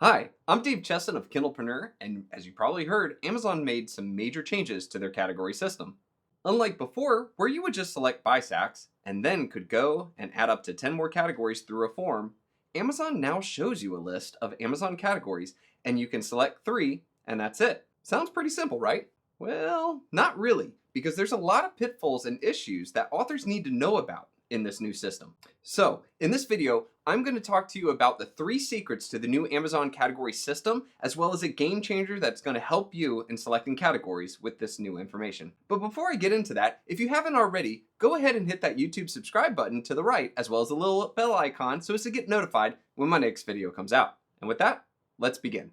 Hi, I'm Dave Chesson of Kindlepreneur, and as you probably heard, Amazon made some major changes to their category system. Unlike before, where you would just select by SACs and then could go and add up to 10 more categories through a form, Amazon now shows you a list of Amazon categories and you can select 3 and that's it. Sounds pretty simple, right? Well, not really, because there's a lot of pitfalls and issues that authors need to know about in this new system. So, in this video, I'm going to talk to you about the 3 secrets to the new Amazon category system, as well as a game changer that's going to help you in selecting categories with this new information. But before I get into that, if you haven't already, go ahead and hit that YouTube subscribe button to the right, as well as the little bell icon so as to get notified when my next video comes out. And with that, let's begin.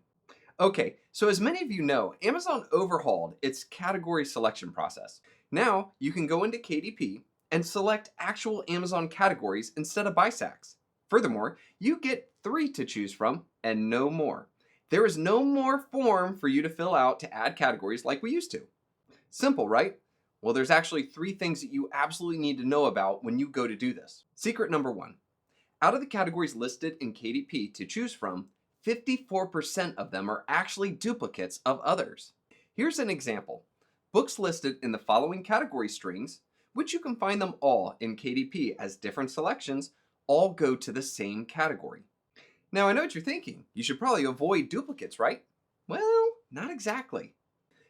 Okay, so as many of you know, Amazon overhauled its category selection process. Now, you can go into KDP and select actual Amazon categories instead of by SACs. Furthermore, you get 3 to choose from and no more. There is no more form for you to fill out to add categories like we used to. Simple, right? Well, there's actually 3 things that you absolutely need to know about when you go to do this. Secret number 1. Out of the categories listed in KDP to choose from, 54% of them are actually duplicates of others. Here's an example. Books listed in the following category strings, which you can find them all in KDP as different selections, all go to the same category. Now I know what you're thinking. You should probably avoid duplicates, right? Well, not exactly.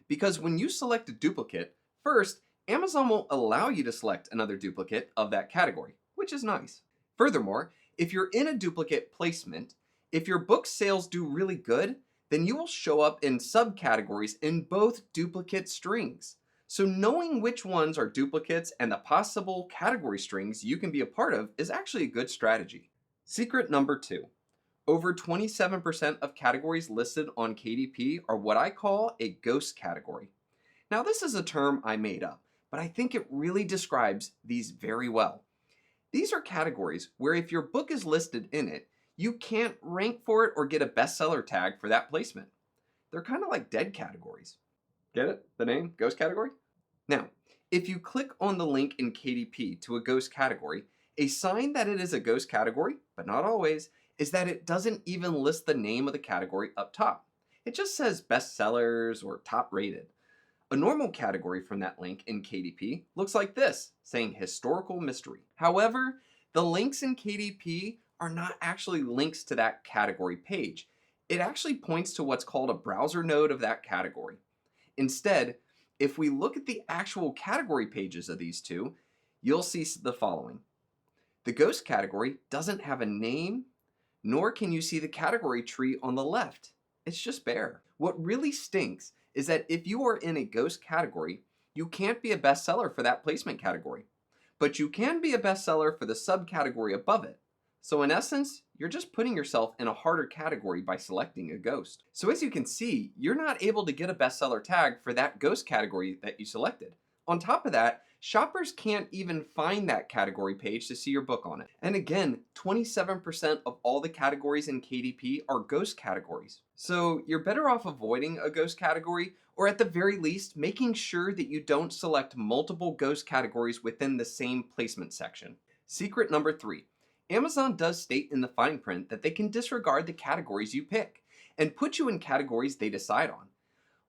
Because when you select a duplicate, first, Amazon won't allow you to select another duplicate of that category, which is nice. Furthermore, if you're in a duplicate placement, if your book sales do really good, then you will show up in subcategories in both duplicate strings. So knowing which ones are duplicates and the possible category strings you can be a part of is actually a good strategy. Secret number 2. Over 27% of categories listed on KDP are what I call a ghost category. Now this is a term I made up, but I think it really describes these very well. These are categories where if your book is listed in it, you can't rank for it or get a bestseller tag for that placement. They're kind of like dead categories. Get it? The name? Ghost category? Now, if you click on the link in KDP to a ghost category, a sign that it is a ghost category, but not always, is that it doesn't even list the name of the category up top. It just says bestsellers or top rated. A normal category from that link in KDP looks like this, saying historical mystery. However, the links in KDP are not actually links to that category page. It actually points to what's called a browser node of that category. Instead, if we look at the actual category pages of these two, you'll see the following. The ghost category doesn't have a name, nor can you see the category tree on the left. It's just bare. What really stinks is that if you are in a ghost category, you can't be a bestseller for that placement category, but you can be a bestseller for the subcategory above it. So in essence, you're just putting yourself in a harder category by selecting a ghost. So as you can see, you're not able to get a bestseller tag for that ghost category that you selected. On top of that, shoppers can't even find that category page to see your book on it. And again, 27% of all the categories in KDP are ghost categories. So you're better off avoiding a ghost category, or at the very least, making sure that you don't select multiple ghost categories within the same placement section. Secret number 3. Amazon does state in the fine print that they can disregard the categories you pick and put you in categories they decide on.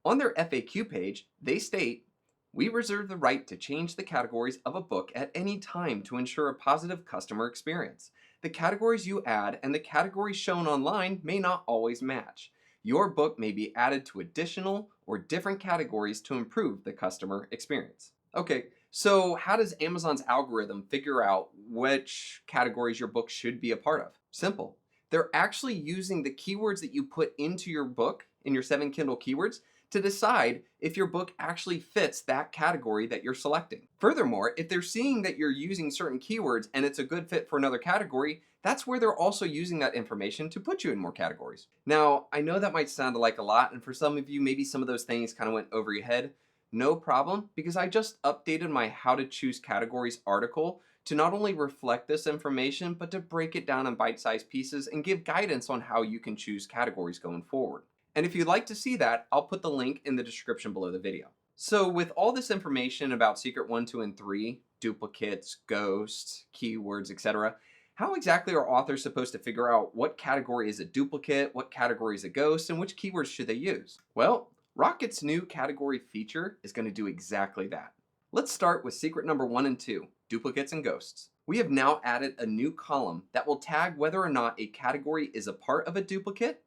On their FAQ page, they state, "We reserve the right to change the categories of a book at any time to ensure a positive customer experience. The categories you add and the categories shown online may not always match. Your book may be added to additional or different categories to improve the customer experience." Okay, so how does Amazon's algorithm figure out which categories your book should be a part of? Simple. They're actually using the keywords that you put into your book, in your 7 Kindle keywords, to decide if your book actually fits that category that you're selecting. Furthermore, if they're seeing that you're using certain keywords and it's a good fit for another category, that's where they're also using that information to put you in more categories. Now, I know that might sound like a lot, and for some of you, maybe some of those things kind of went over your head. No problem, because I just updated my How to Choose Categories article to not only reflect this information, but to break it down in bite-sized pieces and give guidance on how you can choose categories going forward. And if you'd like to see that, I'll put the link in the description below the video. So with all this information about secret 1, 2, and 3, duplicates, ghosts, keywords, etc., How exactly are authors supposed to figure out what category is a duplicate, what category is a ghost, and which keywords should they use? Well, Rocket's new category feature is going to do exactly that. Let's start with secret number 1 and 2, duplicates and ghosts. We have now added a new column that will tag whether or not a category is a part of a duplicate,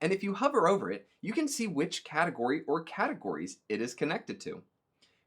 and if you hover over it, you can see which category or categories it is connected to.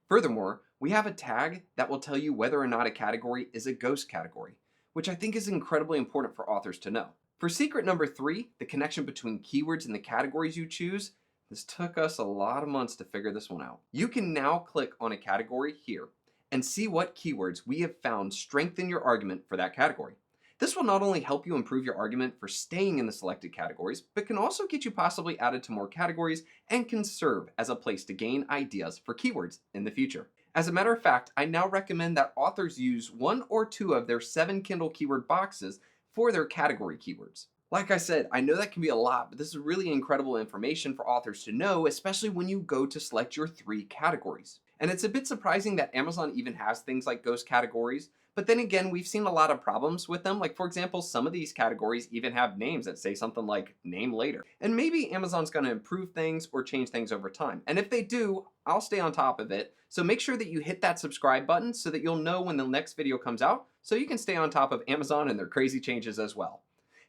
Furthermore, we have a tag that will tell you whether or not a category is a ghost category, which I think is incredibly important for authors to know. For secret number 3, the connection between keywords and the categories you choose, this took us a lot of months to figure this one out. You can now click on a category here and see what keywords we have found strengthen your argument for that category. This will not only help you improve your argument for staying in the selected categories, but can also get you possibly added to more categories and can serve as a place to gain ideas for keywords in the future. As a matter of fact, I now recommend that authors use 1 or 2 of their 7 Kindle keyword boxes for their category keywords. Like I said, I know that can be a lot, but this is really incredible information for authors to know, especially when you go to select your 3 categories. And it's a bit surprising that Amazon even has things like ghost categories, but then again, we've seen a lot of problems with them. Like for example, some of these categories even have names that say something like name later. And maybe Amazon's gonna improve things or change things over time. And if they do, I'll stay on top of it. So make sure that you hit that subscribe button so that you'll know when the next video comes out, so you can stay on top of Amazon and their crazy changes as well.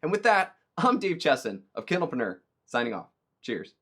And with that, I'm Dave Chesson of Kindlepreneur, signing off. Cheers.